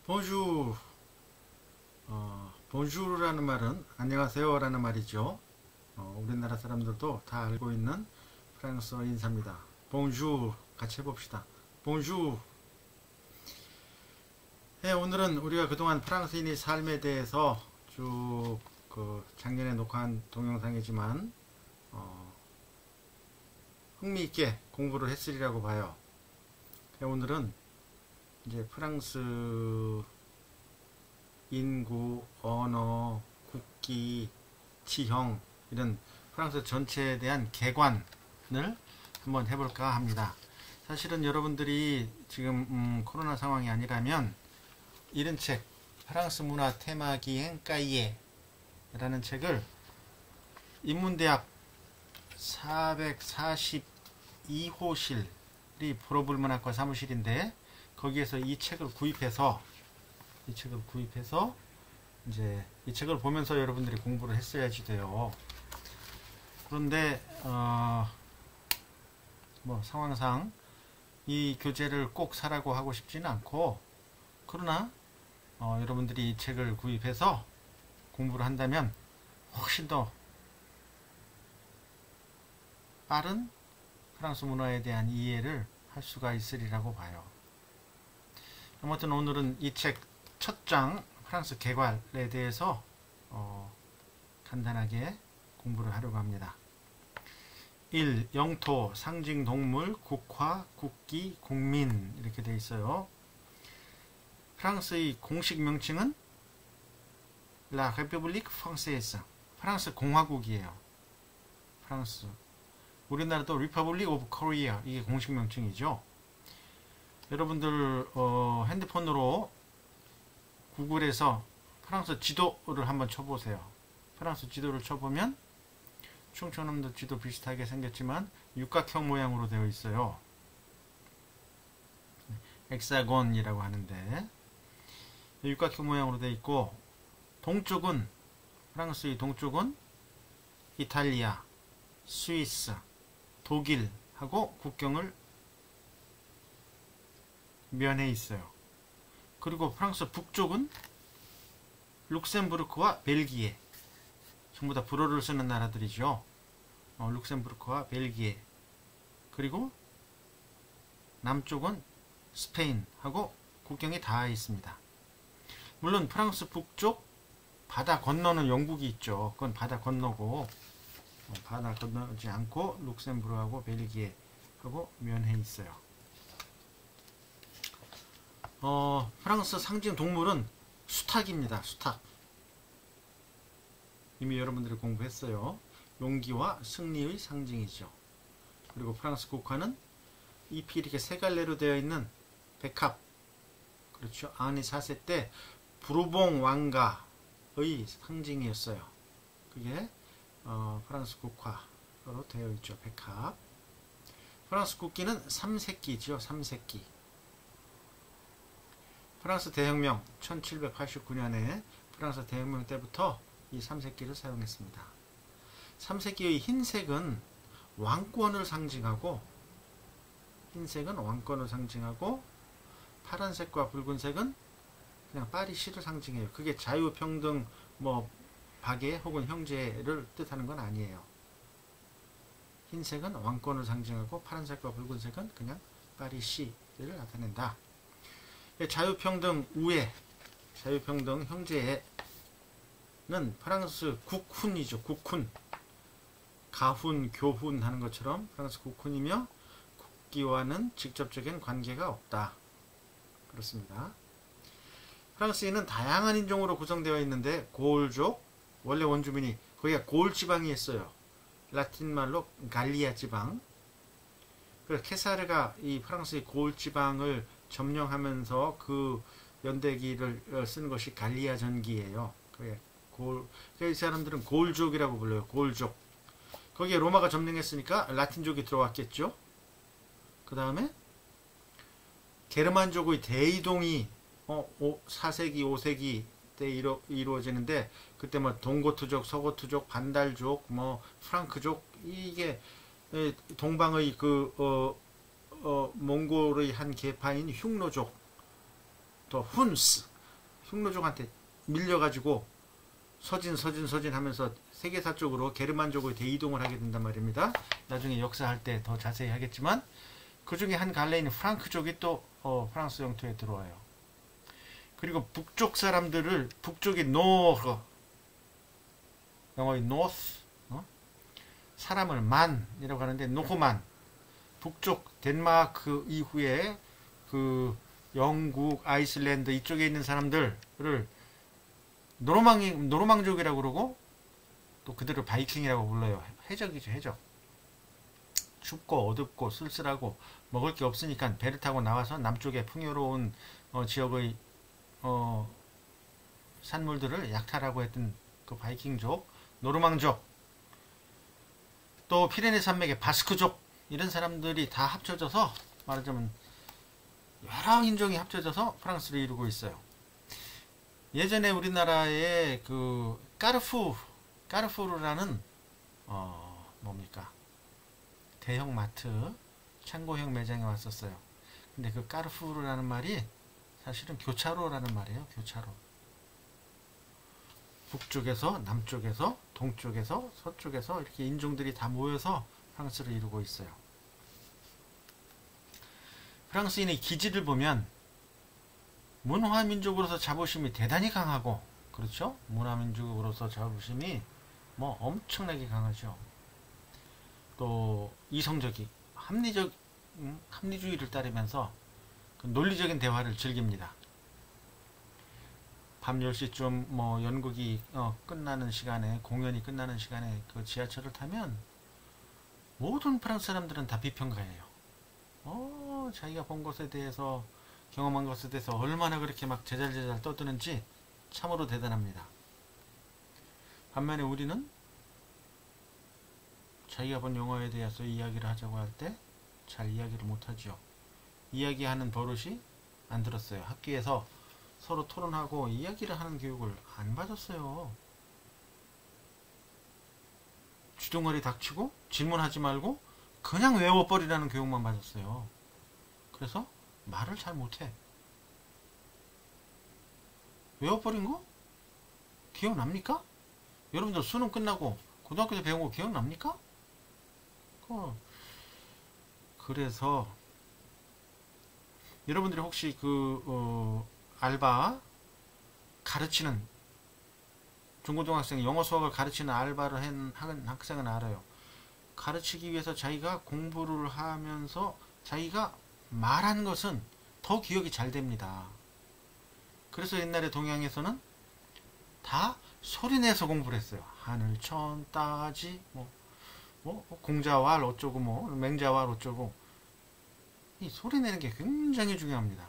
bonjour. bonjour라는 말은 안녕하세요라는 말이죠. 우리나라 사람들도 다 알고 있는 프랑스어 인사입니다. bonjour 같이 해봅시다. bonjour. 네, 오늘은 우리가 그동안 프랑스인의 삶에 대해서 쭉 작년에 녹화한 동영상이지만 흥미있게 공부를 했으리라고 봐요. 오늘은 이제 프랑스 인구, 언어, 국기, 지형 이런 프랑스 전체에 대한 개관을 한번 해볼까 합니다. 사실은 여러분들이 지금 코로나 상황이 아니라면 이런 책 프랑스 문화 테마 기행 까이에 라는 책을 인문대학 442호실이 불어불문학과 사무실인데 거기에서 이 책을 구입해서 이제 이 책을 보면서 여러분들이 공부를 했어야지 돼요. 그런데 뭐 상황상 이 교재를 꼭 사라고 하고 싶지는 않고, 그러나 여러분들이 이 책을 구입해서 공부를 한다면 훨씬 더 빠른 프랑스 문화에 대한 이해를 할 수가 있으리라고 봐요. 아무튼 오늘은 이 책 첫 장 프랑스 개괄에 대해서 간단하게 공부를 하려고 합니다. 1. 영토, 상징 동물, 국화, 국기, 국민 이렇게 되어 있어요. 프랑스의 공식 명칭은 La République Française, 프랑스 공화국이에요. 프랑스. 우리나라도 Republic of Korea, 이게 공식 명칭이죠. 여러분들 핸드폰으로 구글에서 프랑스 지도를 한번 쳐보세요. 프랑스 지도를 쳐보면 충청남도 지도 비슷하게 생겼지만 육각형 모양으로 되어 있어요. 엑사곤이라고 하는데 육각형 모양으로 되어 있고, 동쪽은 프랑스의 동쪽은 이탈리아, 스위스, 독일하고 국경을 면해 있어요. 그리고 프랑스 북쪽은 룩셈부르크와 벨기에, 전부 다 불어를 쓰는 나라들이죠. 룩셈부르크와 벨기에. 그리고 남쪽은 스페인하고 국경이 닿아 있습니다. 물론 프랑스 북쪽 바다 건너는 영국이 있죠. 그건 바다 건너고, 바다 건너지 않고 룩셈부르크하고 벨기에하고 면해 있어요. 프랑스 상징 동물은 수탉입니다. 수탉. 이미 여러분들이 공부했어요. 용기와 승리의 상징이죠. 그리고 프랑스 국화는 잎이 이렇게 세 갈래로 되어 있는 백합. 그렇죠. 아니 4세 때 부르봉 왕가의 상징이었어요. 그게 프랑스 국화로 되어 있죠. 백합. 프랑스 국기는 삼색기죠. 삼색기. 프랑스 대혁명 1789년에 프랑스 대혁명 때부터 이 삼색기를 사용했습니다. 삼색기의 흰색은 왕권을 상징하고, 파란색과 붉은색은 그냥 파리시를 상징해요. 그게 자유평등 박애 혹은 형제를 뜻하는 건 아니에요. 흰색은 왕권을 상징하고 파란색과 붉은색은 그냥 파리시를 나타낸다. 자유평등 우애, 자유평등 형제는 프랑스 국훈이죠. 국훈. 가훈, 교훈 하는 것처럼 프랑스 국훈이며 국기와는 직접적인 관계가 없다. 그렇습니다. 프랑스인은 다양한 인종으로 구성되어 있는데 고을족, 원래 원주민이 거기가 고을 지방이 있어요. 라틴 말로 갈리아 지방. 그래서 케사르가 이 프랑스의 고을 지방을 점령하면서 그 연대기를 쓴 것이 갈리아 전기예요. 이 사람들은 고을족이라고 불러요. 고을족. 거기에 로마가 점령했으니까 라틴족이 들어왔겠죠. 그 다음에 게르만족의 대이동이 4세기, 5세기 때 이루어지는데, 그때 동고트족, 서고트족, 반달족, 프랑크족, 이게 동방의 몽골의 한 계파인 흉노족, 또 훈스, 흉노족한테 밀려가지고 서진 하면서 세계사적으로 게르만족으로 대이동을 하게 된단 말입니다. 나중에 역사할 때 더 자세히 하겠지만 그 중에 한 갈래인 프랑크족이 또 프랑스 영토에 들어와요. 그리고 북쪽 사람들을 북쪽의 노르, 영어의 north, 사람을 만이라고 하는데 노르만, 북쪽 덴마크 이후에 그 영국, 아이슬란드 이쪽에 있는 사람들을 노르망족이라고 그러고 또 그들을 바이킹이라고 불러요. 해적이죠, 해적. 춥고 어둡고 쓸쓸하고 먹을 게 없으니까 배를 타고 나와서 남쪽의 풍요로운 지역의 산물들을 약탈하고 했던 그 바이킹족, 노르망족, 또 피레네 산맥의 바스크족, 이런 사람들이 다 합쳐져서 말하자면 여러 인종이 합쳐져서 프랑스를 이루고 있어요. 예전에 우리나라에 그 까르푸르라는 뭡니까, 대형 마트 창고형 매장에 왔었어요. 근데 그 까르푸르라는 말이 사실은 교차로라는 말이에요. 교차로. 북쪽에서 남쪽에서 동쪽에서 서쪽에서 이렇게 인종들이 다 모여서 프랑스를 이루고 있어요. 프랑스인의 기질을 보면 문화민족으로서 자부심이 대단히 강하고, 그렇죠? 문화민족으로서 자부심이 뭐 엄청나게 강하죠. 또 이성적이 합리주의를 따르면서 그 논리적인 대화를 즐깁니다. 밤 10시쯤 뭐 연극이 끝나는 시간에, 공연이 끝나는 시간에 그 지하철을 타면 모든 프랑스 사람들은 다 비평가예요. 자기가 본 것에 대해서, 경험한 것에 대해서 얼마나 그렇게 막 제잘제잘 떠드는지 참으로 대단합니다. 반면에 우리는 자기가 본 영화에 대해서 이야기를 하자고 할 때 잘 이야기를 못하죠. 이야기하는 버릇이 안 들었어요. 학교에서 서로 토론하고 이야기를 하는 교육을 안 받았어요. 주둥아리 닥치고 질문하지 말고 그냥 외워버리라는 교육만 받았어요. 그래서 말을 잘 못해. 외워버린 거? 기억납니까? 여러분들 수능 끝나고 고등학교 때 배운 거 기억납니까? 그래서 여러분들이 혹시 알바 가르치는, 중고등학생 영어 수학을 가르치는 알바를 한 학생은 알아요. 가르치기 위해서 자기가 공부를 하면서 자기가 말한 것은 더 기억이 잘 됩니다. 그래서 옛날에 동양에서는 다 소리내서 공부를 했어요. 하늘, 천, 따지, 공자왈 어쩌고, 맹자왈 어쩌고. 이 소리내는 게 굉장히 중요합니다.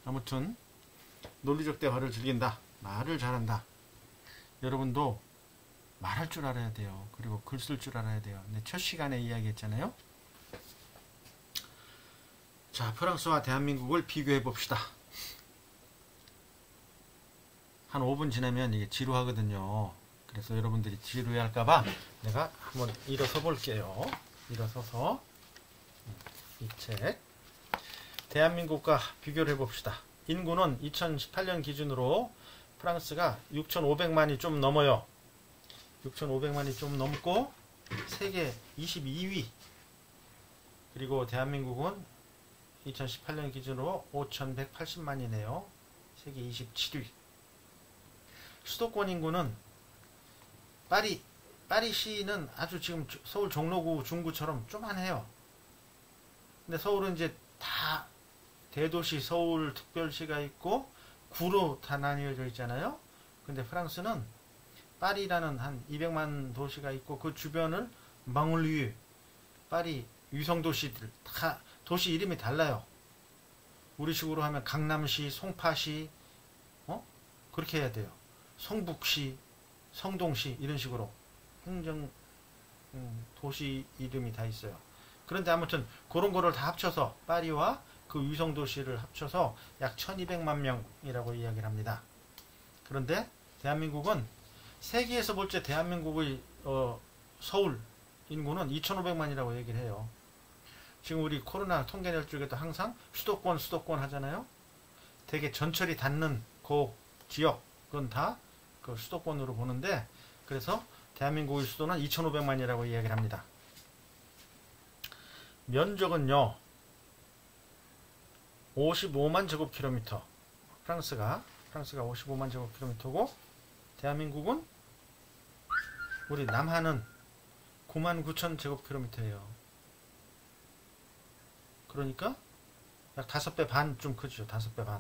아무튼 논리적 대화를 즐긴다, 말을 잘한다. 여러분도 말할 줄 알아야 돼요. 그리고 글 쓸 줄 알아야 돼요. 근데 첫 시간에 이야기했잖아요. 자, 프랑스와 대한민국을 비교해 봅시다. 한 5분 지나면 이게 지루하거든요. 그래서 여러분들이 지루해 할까봐 내가 한번 일어서 볼게요. 일어서서 이 책 대한민국과 비교를 해봅시다. 인구는 2018년 기준으로 프랑스가 6,500만이 좀 넘어요. 6,500만이 좀 넘고 세계 22위. 그리고 대한민국은 2018년 기준으로 5,180만이네요. 세계 27위. 수도권 인구는 파리시는 아주 지금 서울 종로구 중구처럼 쪼만해요. 근데 서울은 이제 다 대도시 서울 특별시가 있고 구로 다 나뉘어져 있잖아요. 근데 프랑스는 파리라는 한 200만 도시가 있고 그 주변을 망울류, 파리 위성도시들 다 도시 이름이 달라요. 우리식으로 하면 강남시, 송파시, 그렇게 해야 돼요. 성북시, 성동시 이런 식으로 행정 도시 이름이 다 있어요. 그런데 아무튼 그런 거를 다 합쳐서 파리와 그 위성도시를 합쳐서 약 1200만 명이라고 이야기를 합니다. 그런데 대한민국은 세계에서 볼 때 대한민국의 서울 인구는 2500만이라고 얘기를 해요. 지금 우리 코로나 통계 낼 적에도 항상 수도권 하잖아요. 되게 전철이 닿는 그 지역은 다 그 수도권으로 보는데, 그래서 대한민국의 수도는 2,500만이라고 이야기를 합니다. 면적은요 55만 제곱킬로미터. 프랑스가 55만 제곱킬로미터고, 대한민국은 우리 남한은 9만 9천 제곱킬로미터예요. 그러니까 약 5배 반 좀 크죠. 5배 반.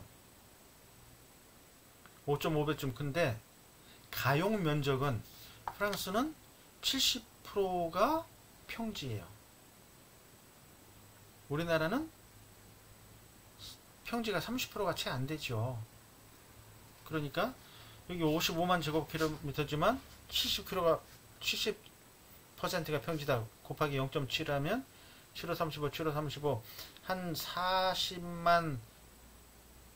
5.5배쯤 큰데, 가용 면적은 프랑스는 70%가 평지예요. 우리나라는 평지가 30%가 채 안 되죠. 그러니까 여기 55만 제곱킬로미터지만 70%가 평지다. 곱하기 0.7하면 7호 35, 7호 35, 한 40만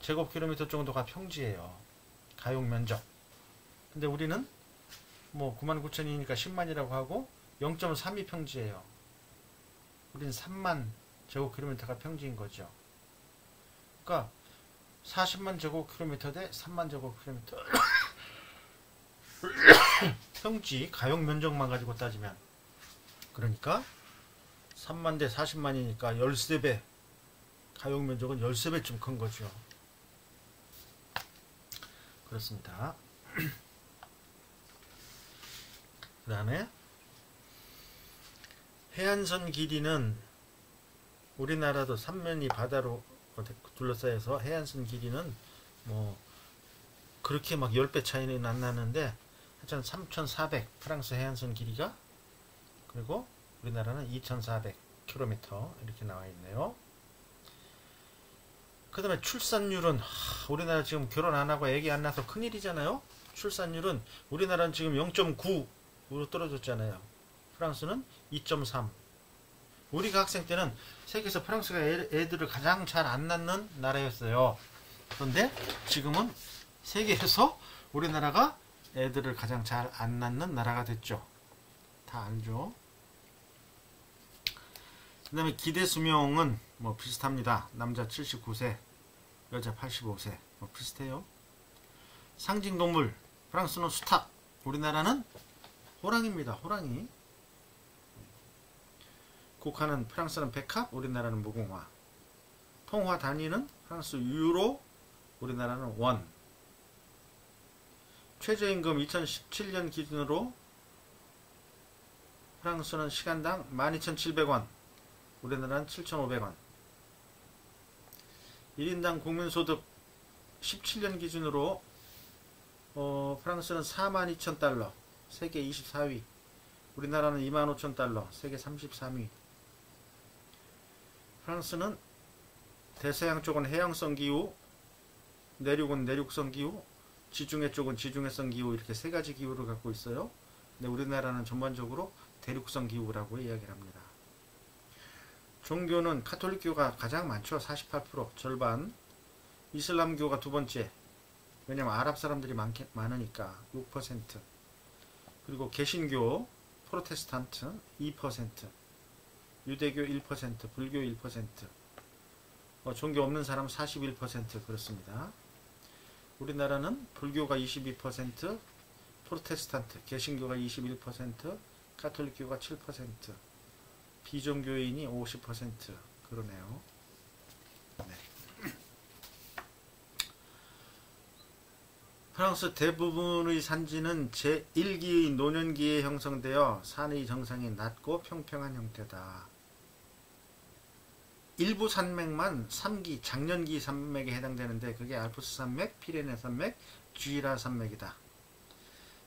제곱킬로미터 정도가 평지예요. 가용 면적. 근데 우리는 뭐 99,000이니까 10만이라고 하고 0.32 평지예요. 우리는 3만 제곱킬로미터가 평지인 거죠. 그러니까 40만 제곱킬로미터 대 3만 제곱킬로미터 평지 가용 면적만 가지고 따지면, 그러니까 3만 대 40만이니까 13배, 가용 면적은 13배쯤 큰 거죠. 그렇습니다. 그 다음에 해안선 길이는, 우리나라도 삼면이 바다로 둘러싸여서 해안선 길이는 뭐 그렇게 막 10배 차이는 안 나는데, 하여튼 3,400 프랑스 해안선 길이가, 그리고 우리나라는 2,400km 이렇게 나와 있네요. 그 다음에 출산율은, 우리나라 지금 결혼 안 하고 애기 안 낳아서 큰일이잖아요. 출산율은 우리나라는 지금 0.9로 떨어졌잖아요. 프랑스는 2.3. 우리가 학생 때는 세계에서 프랑스가 애들을 가장 잘 안 낳는 나라였어요. 그런데 지금은 세계에서 우리나라가 애들을 가장 잘 안 낳는 나라가 됐죠. 다 알죠. 그 다음에 기대 수명은 뭐 비슷합니다. 남자 79세, 여자 85세, 뭐 비슷해요. 상징동물, 프랑스는 수탉, 우리나라는 호랑이입니다. 호랑이. 국화는, 프랑스는 백합, 우리나라는 무궁화. 통화 단위는 프랑스 유로, 우리나라는 원. 최저임금 2017년 기준으로 프랑스는 시간당 12,700원, 우리나라는 7,500원. 1인당 국민소득 17년 기준으로 프랑스는 42,000달러, 세계 24위. 우리나라는 25,000달러, 세계 33위. 프랑스는 대서양 쪽은 해양성 기후, 내륙은 내륙성 기후, 지중해 쪽은 지중해성 기후, 이렇게 세 가지 기후를 갖고 있어요. 근데 우리나라는 전반적으로 대륙성 기후라고 이야기를 합니다. 종교는 카톨릭교가 가장 많죠. 48%, 절반. 이슬람교가 두 번째. 왜냐면 아랍 사람들이 많으니까 6%. 그리고 개신교, 프로테스탄트 2%, 유대교 1%, 불교 1%, 종교 없는 사람 41%. 그렇습니다. 우리나라는 불교가 22%, 프로테스탄트, 개신교가 21%, 가톨릭교가 7%, 비종교인이 50%. 그러네요. 네. 프랑스 대부분의 산지는 제1기의 노년기에 형성되어 산의 정상이 낮고 평평한 형태다. 일부 산맥만 3기, 장년기 산맥에 해당되는데, 그게 알프스 산맥, 피레네 산맥, 쥐라 산맥이다.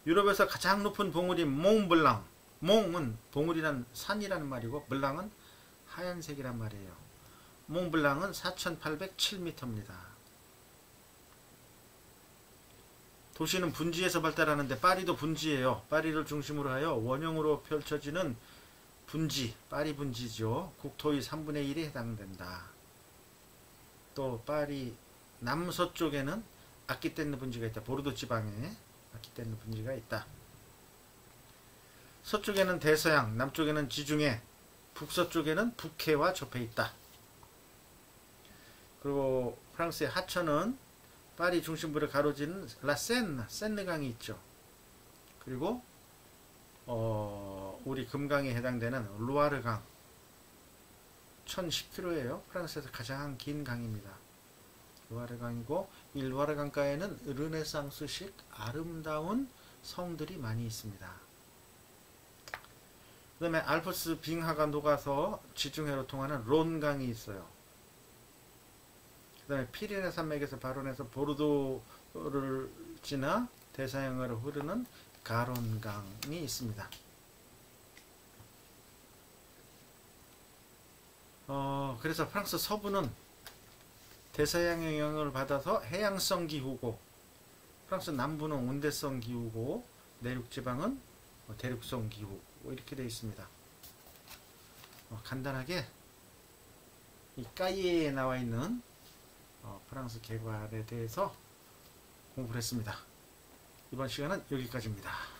유럽에서 가장 높은 봉우리 몽블랑. 몽은 봉우리란 산이라는 말이고, 블랑은 하얀색이란 말이에요. 몽블랑은 4,807m입니다. 도시는 분지에서 발달하는데, 파리도 분지예요. 파리를 중심으로 하여 원형으로 펼쳐지는 분지, 파리 분지죠. 국토의 3분의 1에 해당된다. 또 파리 남서쪽에는 아키테느 분지가 있다. 보르도 지방에 아키테느 분지가 있다. 서쪽에는 대서양, 남쪽에는 지중해, 북서쪽에는 북해와 접해 있다. 그리고 프랑스의 하천은 파리 중심부를 가로지르는 센느강이 있죠. 그리고 우리 금강에 해당되는 루아르강 1010km예요. 프랑스에서 가장 긴 강입니다. 루아르강이고 이 루아르강가에는 르네상스식 아름다운 성들이 많이 있습니다. 그 다음에 알프스 빙하가 녹아서 지중해로 통하는 론강이 있어요. 그 다음에 피레네 산맥에서 발원해서 보르도를 지나 대서양으로 흐르는 가론강이 있습니다. 그래서 프랑스 서부는 대서양의 영향을 받아서 해양성 기후고, 프랑스 남부는 온대성 기후고, 내륙지방은 대륙성 기후, 이렇게 되어 있습니다. 간단하게 이 까이에에 나와 있는 프랑스 개괄에 대해서 공부를 했습니다. 이번 시간은 여기까지입니다.